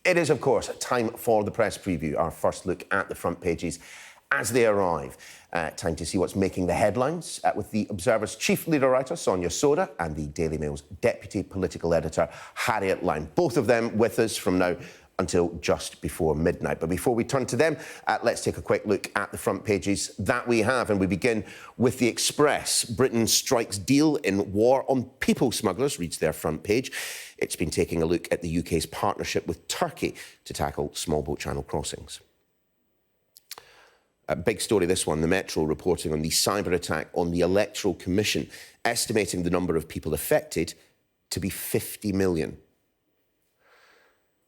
It is, of course, time for the press preview, our first look at the front pages as they arrive. Time to see what's making the headlines with the Observer's chief leader writer, Sonia Sodha, and the Daily Mail's deputy political editor, Harriet Line. Both of them with us from now until just before midnight. But before we turn to them, let's take a quick look at the front pages that we have. And we begin with the Express. Britain strikes deal in war on people smugglers, reads their front page. It's been taking a look at the UK's partnership with Turkey to tackle small boat channel crossings. A big story, this one. The Metro reporting on the cyber attack on the Electoral Commission, estimating the number of people affected to be 50 million.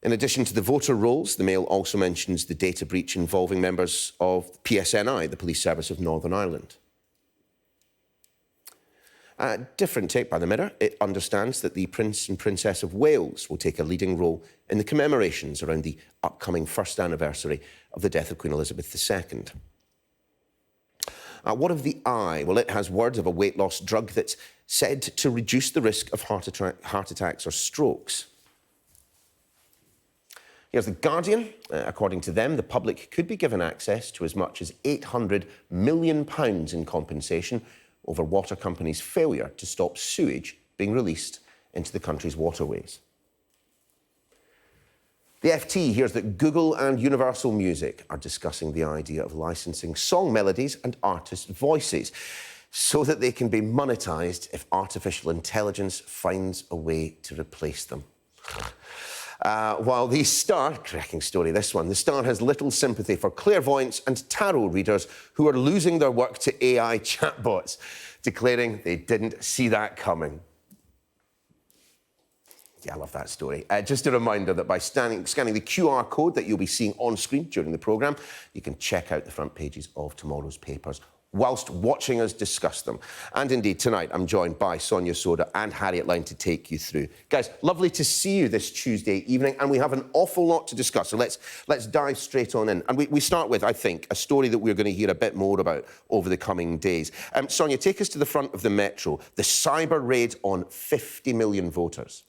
In addition to the voter rolls, the Mail also mentions the data breach involving members of PSNI, the Police Service of Northern Ireland. A different take by the Mirror. It understands that the Prince and Princess of Wales will take a leading role in the commemorations around the upcoming first anniversary of the death of Queen Elizabeth II. What of the Eye? Well, it has word of a weight loss drug that's said to reduce the risk of heart attacks or strokes. Here's The Guardian. According to them, the public could be given access to as much as £800 million in compensation over water companies' failure to stop sewage being released into the country's waterways. The FT hears that Google and Universal Music are discussing the idea of licensing song melodies and artist voices so that they can be monetised if artificial intelligence finds a way to replace them. While the Star, cracking story this one, the Star has little sympathy for clairvoyants and tarot readers who are losing their work to AI chatbots, declaring they didn't see that coming. Yeah, I love that story. Just a reminder that by scanning the QR code that you'll be seeing on screen during the programme, you can check out the front pages of tomorrow's papers whilst watching us discuss them. And indeed, tonight, I'm joined by Sonia Sodha and Harriet Line to take you through. Guys, lovely to see you this Tuesday evening, and we have an awful lot to discuss, so let's dive straight on in. And we start with, I think, a story that we're going to hear a bit more about over the coming days. Sonia, take us to the front of the Metro, the cyber raid on 50 million voters.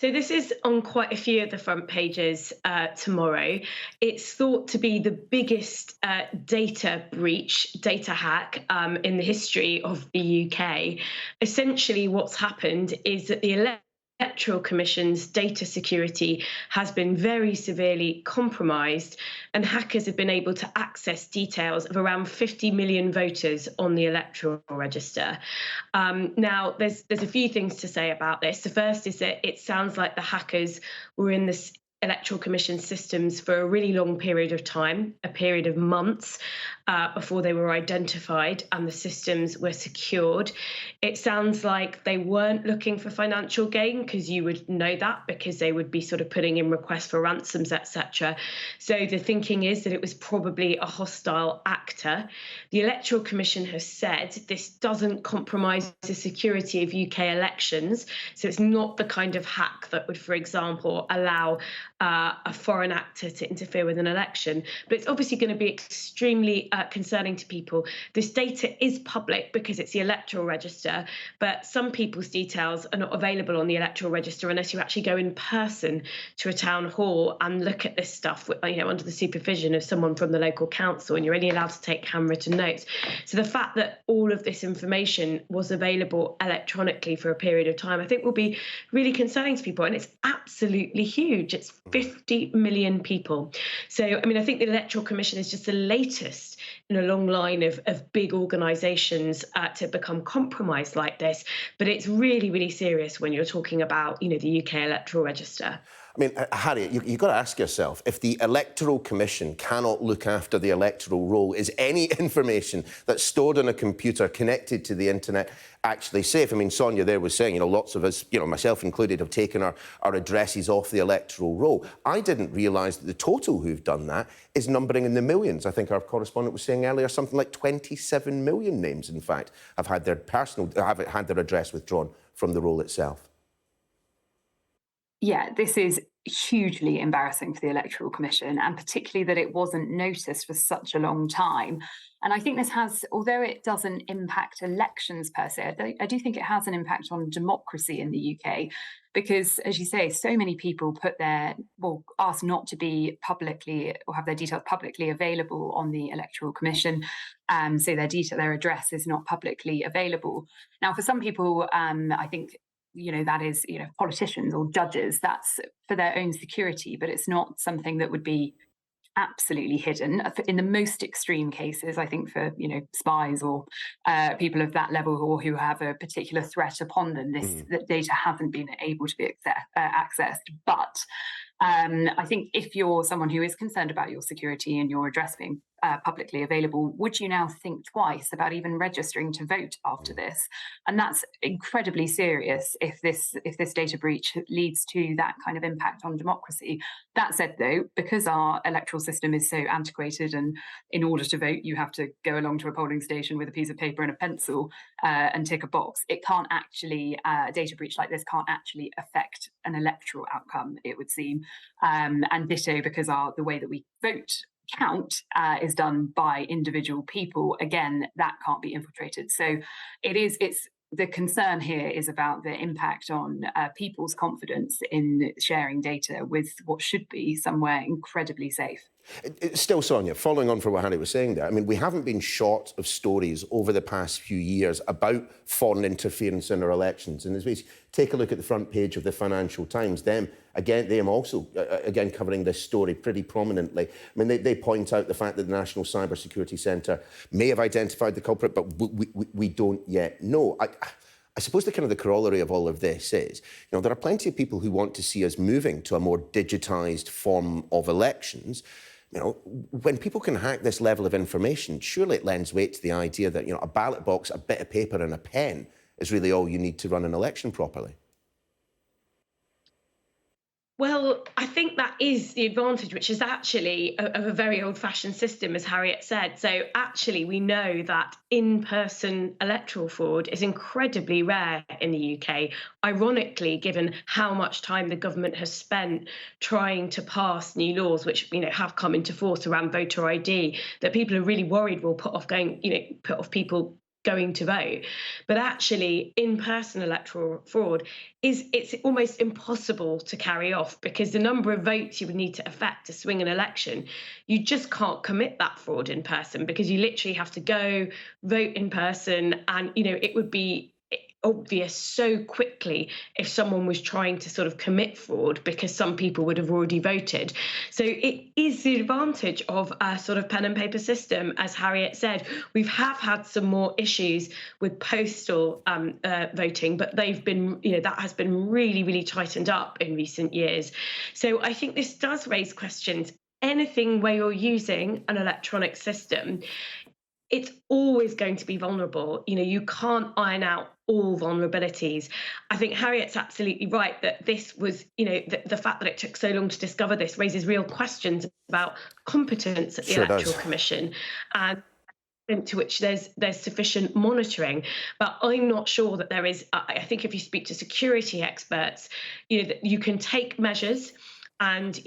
So this is on quite a few of the front pages tomorrow. It's thought to be the biggest data breach, data hack in the history of the UK. Essentially, what's happened is that the Electoral Commission's data security has been very severely compromised, and hackers have been able to access details of around 50 million voters on the electoral register. Now, there's a few things to say about this. The first is that it sounds like the hackers were in this Electoral Commission systems for a really long period of time, a period of months, before they were identified and the systems were secured. It sounds like they weren't looking for financial gain, because you would know that, because they would be sort of putting in requests for ransoms, etc. So the thinking is that it was probably a hostile actor. The Electoral Commission has said this doesn't compromise the security of UK elections, so it's not the kind of hack that would, for example, allow a foreign actor to interfere with an election. But it's obviously going to be extremely concerning to people. This data is public because it's the electoral register, but some people's details are not available on the electoral register unless you actually go in person to a town hall and look at this stuff, under the supervision of someone from the local council, and you're only allowed to take handwritten notes. So the fact that all of this information was available electronically for a period of time, I think will be really concerning to people, and it's absolutely huge. It's 50 million people. So, I think the Electoral Commission is just the latest in a long line of big organisations to become compromised like this. But it's really, really serious when you're talking about, the UK electoral register. Harriet, you've got to ask yourself, if the Electoral Commission cannot look after the electoral roll, is any information that's stored on a computer connected to the internet actually safe? Sonia there was saying, lots of us, myself included, have taken our addresses off the electoral roll. I didn't realise that the total who've done that is numbering in the millions. I think our correspondent was saying earlier something like 27 million names, in fact, have had their address withdrawn from the roll itself. Yeah, this is hugely embarrassing for the Electoral Commission, and particularly that it wasn't noticed for such a long time. And I think this has, although it doesn't impact elections per se, I do think it has an impact on democracy in the UK, because, as you say, so many people ask not to be publicly or have their details publicly available on the Electoral Commission. So their address is not publicly available. Now, for some people, I think that is, politicians or judges, that's for their own security, but it's not something that would be absolutely hidden. In the most extreme cases, I think for, spies or people of that level or who have a particular threat upon them, that data hasn't been able to be accessed. But I think if you're someone who is concerned about your security and your address being publicly available, would you now think twice about even registering to vote after this? And that's incredibly serious if this data breach leads to that kind of impact on democracy. That said, though, because our electoral system is so antiquated, and in order to vote, you have to go along to a polling station with a piece of paper and a pencil and tick a box, it can't actually, a data breach like this can't actually affect an electoral outcome, it would seem. And ditto, because the way that we vote count is done by individual people. Again, that can't be infiltrated. So the concern here is about the impact on people's confidence in sharing data with what should be somewhere incredibly safe. Still, Sonia, following on from what Harriet was saying there, I mean, we haven't been short of stories over the past few years about foreign interference in our elections. And as we take a look at the front page of the Financial Times, them also covering this story pretty prominently. I mean, they point out the fact that the National Cybersecurity Centre may have identified the culprit, but we don't yet know. I suppose the corollary of all of this is, there are plenty of people who want to see us moving to a more digitised form of elections. When people can hack this level of information, surely it lends weight to the idea that, a ballot box, a bit of paper and a pen is really all you need to run an election properly. Well, I think that is the advantage, which is actually of a very old-fashioned system, as Harriet said. So actually, we know that in-person electoral fraud is incredibly rare in the UK, ironically, given how much time the government has spent trying to pass new laws, which have come into force around voter ID, that people are really worried will put off people going to vote. But actually, in-person electoral fraud it's almost impossible to carry off, because the number of votes you would need to affect to swing an election, you just can't commit that fraud in person, because you literally have to go vote in person, and it would be obvious so quickly if someone was trying to sort of commit fraud, because some people would have already voted. So it is the advantage of a sort of pen and paper system. As Harriet said, we have had some more issues with postal voting, but they've been, that has been really, really tightened up in recent years. So I think this does raise questions. Anything where you're using an electronic system, it's always going to be vulnerable. You can't iron out all vulnerabilities. I think Harriet's absolutely right that this was, the fact that it took so long to discover this raises real questions about competence at the Electoral Commission, and to which there's sufficient monitoring. But I'm not sure that there is. I think if you speak to security experts, that you can take measures, and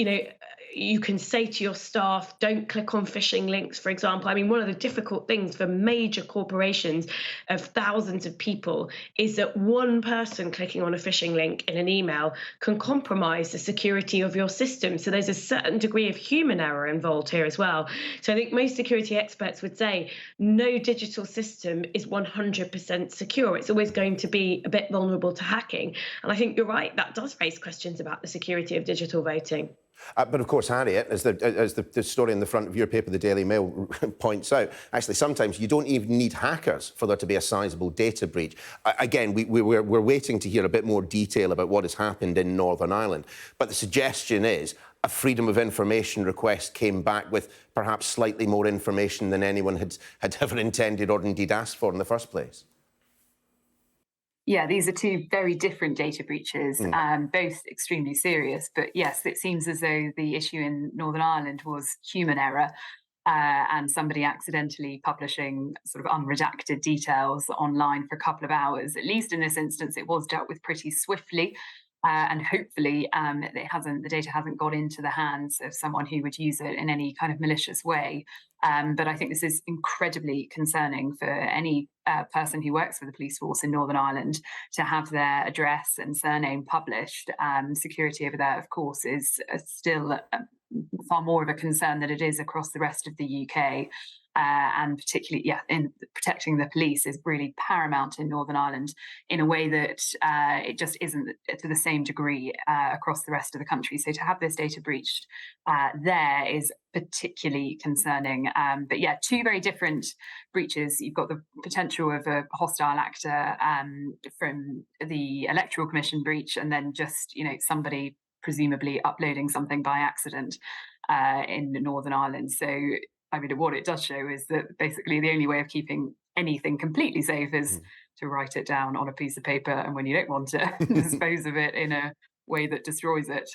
you can say to your staff, don't click on phishing links, for example. I mean, one of the difficult things for major corporations of thousands of people is that one person clicking on a phishing link in an email can compromise the security of your system. So there's a certain degree of human error involved here as well. So I think most security experts would say no digital system is 100% secure. It's always going to be a bit vulnerable to hacking. And I think you're right, that does raise questions about the security of digital voting. But of course, Harriet, as the story in the front of your paper, the Daily Mail, points out, actually sometimes you don't even need hackers for there to be a sizable data breach. Again, we're waiting to hear a bit more detail about what has happened in Northern Ireland. But the suggestion is a freedom of information request came back with perhaps slightly more information than anyone had ever intended or indeed asked for in the first place. Yeah, these are two very different data breaches, both extremely serious. But yes, it seems as though the issue in Northern Ireland was human error and somebody accidentally publishing sort of unredacted details online for a couple of hours. At least in this instance, it was dealt with pretty swiftly. And hopefully the data hasn't got into the hands of someone who would use it in any kind of malicious way. But I think this is incredibly concerning for any person who works for the police force in Northern Ireland to have their address and surname published. Security over there, of course, is still far more of a concern than it is across the rest of the UK. And particularly, in protecting the police is really paramount in Northern Ireland in a way that it just isn't to the same degree across the rest of the country. So to have this data breached there is particularly concerning. But yeah, two very different breaches. You've got the potential of a hostile actor from the Electoral Commission breach, and then just somebody presumably uploading something by accident in Northern Ireland. So I mean, what it does show is that basically the only way of keeping anything completely safe is to write it down on a piece of paper, and when you don't want to, dispose of it in a way that destroys it,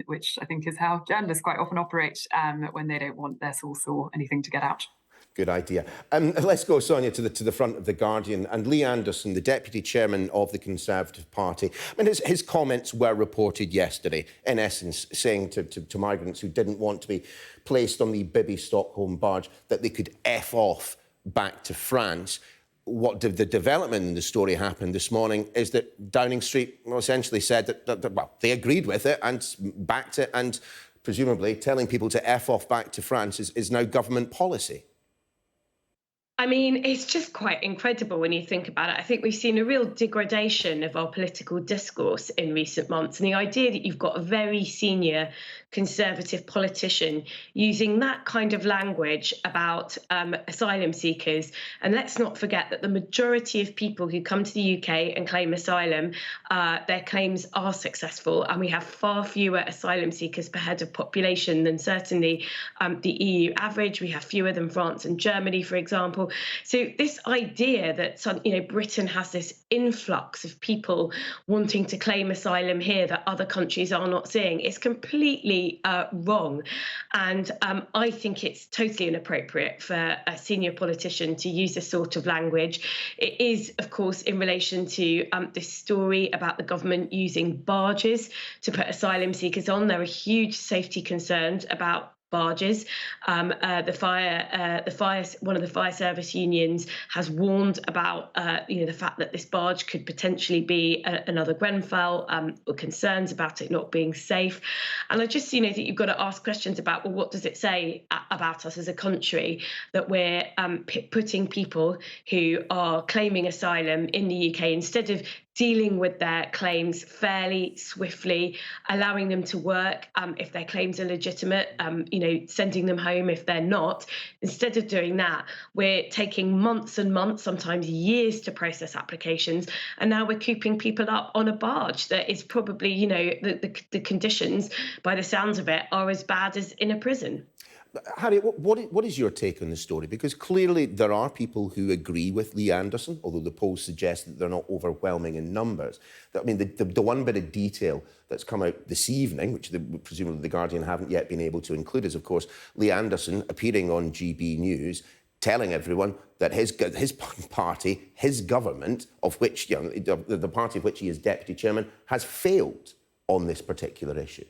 which I think is how journalists quite often operate when they don't want their source or anything to get out. Good idea. Let's go, Sonia, to the front of The Guardian. And Lee Anderson, the deputy chairman of the Conservative Party, I mean, his comments were reported yesterday, in essence, saying to migrants who didn't want to be placed on the Bibby Stockholm barge that they could F off back to France. What the development in the story happened this morning is that Downing Street essentially said that they agreed with it and backed it, and presumably telling people to F off back to France is now government policy. I mean, it's just quite incredible when you think about it. I think we've seen a real degradation of our political discourse in recent months. And the idea that you've got a very senior Conservative politician using that kind of language about asylum seekers. And let's not forget that the majority of people who come to the UK and claim asylum, their claims are successful. And we have far fewer asylum seekers per head of population than certainly the EU average. We have fewer than France and Germany, for example. So this idea that Britain has this influx of people wanting to claim asylum here that other countries are not seeing is completely wrong. And I think it's totally inappropriate for a senior politician to use this sort of language. It is, of course, in relation to this story about the government using barges to put asylum seekers on. There are huge safety concerns about barges. One of the fire service unions has warned about the fact that this barge could potentially be another Grenfell, or concerns about it not being safe. And I just think you've got to ask questions about, well, what does it say about us as a country that we're putting people who are claiming asylum in the UK, instead of dealing with their claims fairly, swiftly, allowing them to work if their claims are legitimate, sending them home if they're not. Instead of doing that, we're taking months and months, sometimes years, to process applications, and now we're cooping people up on a barge that is probably, the conditions, by the sounds of it, are as bad as in a prison. Harriet, what is your take on the story? Because clearly there are people who agree with Lee Anderson, although the polls suggest that they're not overwhelming in numbers. I mean, the one bit of detail that's come out this evening, which presumably The Guardian haven't yet been able to include, is, of course, Lee Anderson appearing on GB News, telling everyone that his party, his government, of which, the party of which he is deputy chairman, has failed on this particular issue.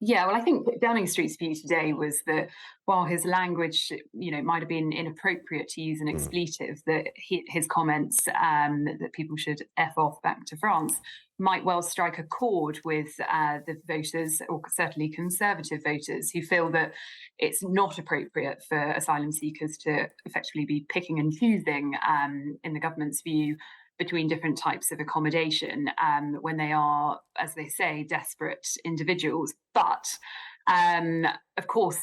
Yeah, well, I think Downing Street's view today was that while his language, might have been inappropriate to use an expletive, that his comments that people should F off back to France might well strike a chord with the voters, or certainly Conservative voters, who feel that it's not appropriate for asylum seekers to effectively be picking and choosing, in the government's view, between different types of accommodation when they are, as they say, desperate individuals. But of course,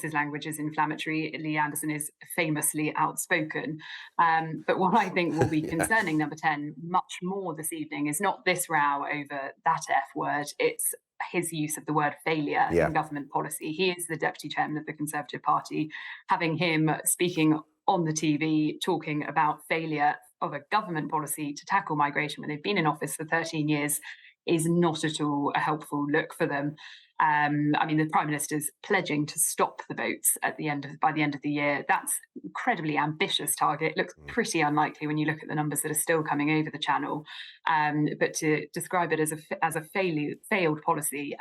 his language is inflammatory. Lee Anderson is famously outspoken. But what I think will be concerning, number 10, much more this evening, is not this row over that F word. It's his use of the word failure in government policy. He is the deputy chairman of the Conservative Party. Having him speaking on the TV talking about failure of a government policy to tackle migration when they've been in office for 13 years is not at all a helpful look for them. I mean, the Prime Minister's pledging to stop the boats by the end of the year. That's an incredibly ambitious target. Looks pretty unlikely when you look at the numbers that are still coming over the channel. But to describe it as a failed policy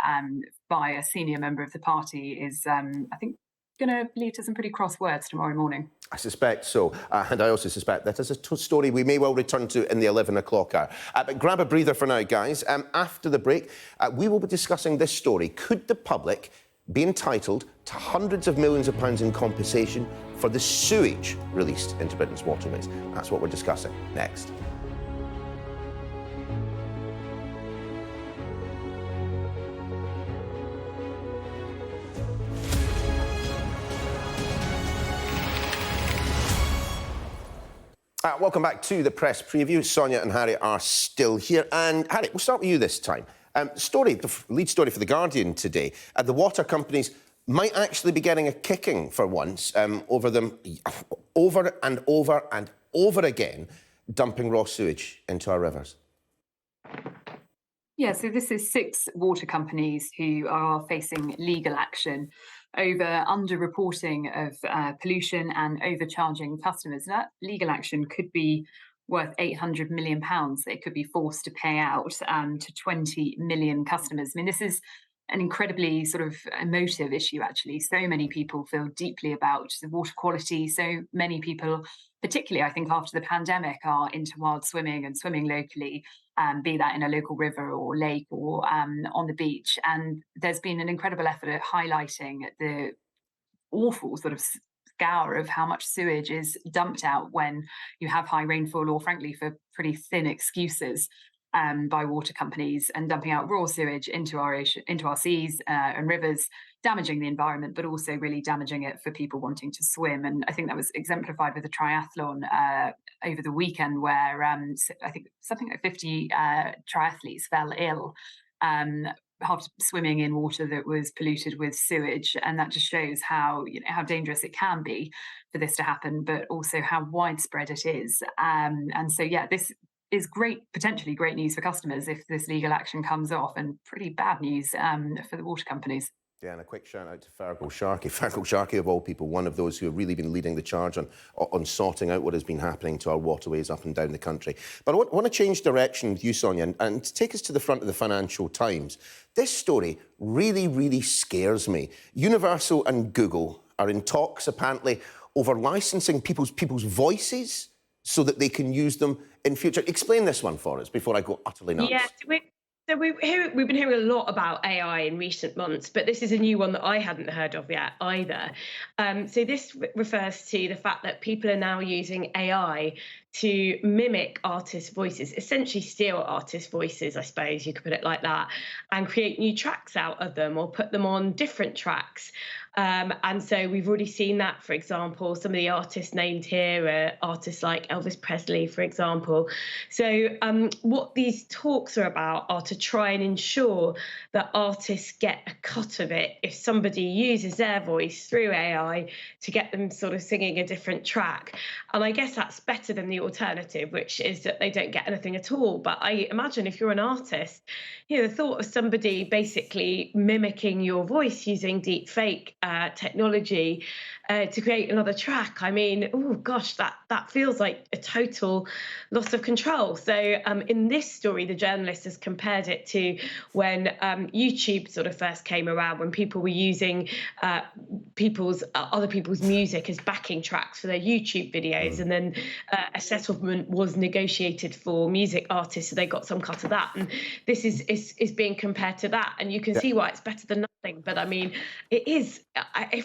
by a senior member of the party is, I think, going to lead to some pretty cross words tomorrow morning. I suspect so. And I also suspect that is a story we may well return to in the 11 o'clock hour. But grab a breather for now, guys. After the break, we will be discussing this story. Could the public be entitled to hundreds of millions of pounds in compensation for the sewage released into Britain's waterways? That's what we're discussing next. Welcome back to the press preview. Sonia and Harriet are still here. And Harriet, we'll start with you this time. The lead story for The Guardian today. The water companies might actually be getting a kicking for once over them over and over and over again dumping raw sewage into our rivers. Yeah, so this is 6 water companies who are facing legal action over underreporting of pollution and overcharging customers. That legal action could be worth £800 million. They could be forced to pay out to 20 million customers. I mean, this is an incredibly sort of emotive issue, actually. So many people feel deeply about the water quality. So many people, particularly, I think, after the pandemic, are into wild swimming and swimming locally, be that in a local river or lake or on the beach. And there's been an incredible effort at highlighting the awful sort of scour of how much sewage is dumped out when you have high rainfall, or frankly, for pretty thin excuses by water companies, and dumping out raw sewage into our seas and rivers, damaging the environment, but also really damaging it for people wanting to swim. And I think that was exemplified with the triathlon over the weekend, where I think something like 50 triathletes fell ill after swimming in water that was polluted with sewage. And that just shows how dangerous it can be for this to happen, but also how widespread it is. And so, yeah, this is potentially great news for customers if this legal action comes off, and pretty bad news for the water companies. Yeah, and a quick shout out to Fergal Sharkey. Fergal Sharkey, of all people, one of those who have really been leading the charge on sorting out what has been happening to our waterways up and down the country. But I want to change direction with you, Sonia, and to take us to the front of the Financial Times. This story really, really scares me. Universal and Google are in talks, apparently, over licensing people's voices so that they can use them in future. Explain this one for us before I go utterly nuts. Yeah, so we've been hearing a lot about AI in recent months, but this is a new one that I hadn't heard of yet either. So this refers to the fact that people are now using AI to mimic artists' voices, essentially steal artists' voices, I suppose you could put it like that, and create new tracks out of them or put them on different tracks. And so we've already seen that, for example, some of the artists named here are artists like Elvis Presley, for example. So what these talks are about are to try and ensure that artists get a cut of it if somebody uses their voice through AI to get them sort of singing a different track. And I guess that's better than the alternative, which is that they don't get anything at all. But I imagine if you're an artist, the thought of somebody basically mimicking your voice using deep fake technology to create another track, I mean, oh gosh, that feels like a total loss of control. So in this story, the journalist has compared it to when YouTube sort of first came around, when people were using other people's music as backing tracks for their YouTube videos, and then a settlement was negotiated for music artists, so they got some cut of that. And this is being compared to that, and you can see why it's better than nothing. But I mean, it is. I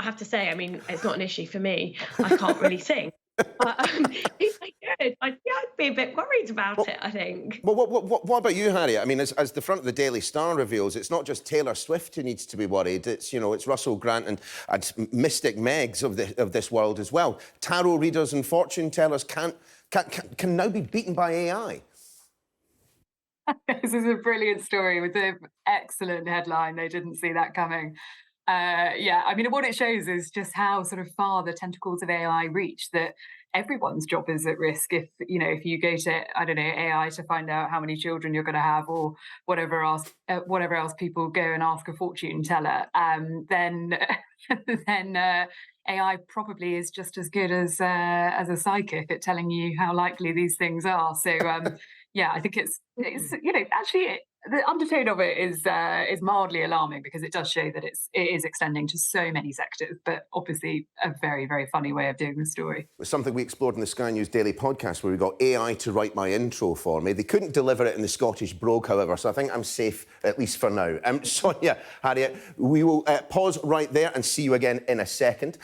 have to say, I mean, it's not an issue for me. I can't really sing. But if I could, I'd be a bit worried about it, I think. Well, what about you, Harriet? I mean, as the front of the Daily Star reveals, it's not just Taylor Swift who needs to be worried. It's Russell Grant and Mystic Megs of this world as well. Tarot readers and fortune tellers can now be beaten by AI. This is a brilliant story with an excellent headline. They didn't see that coming. I mean, what it shows is just how sort of far the tentacles of AI reach, that everyone's job is at risk if you go to, I don't know, AI to find out how many children you're going to have, or whatever else people go and ask a fortune teller. Then AI probably is just as good as a psychic at telling you how likely these things are. So yeah, I think it's actually the undertone of it is mildly alarming, because it does show that it is extending to so many sectors, but obviously a very, very funny way of doing the story. It was something we explored in the Sky News Daily podcast, where we got AI to write my intro for me. They couldn't deliver it in the Scottish brogue, however, so I think I'm safe, at least for now. Sonia, Harriet, we will pause right there and see you again in a second.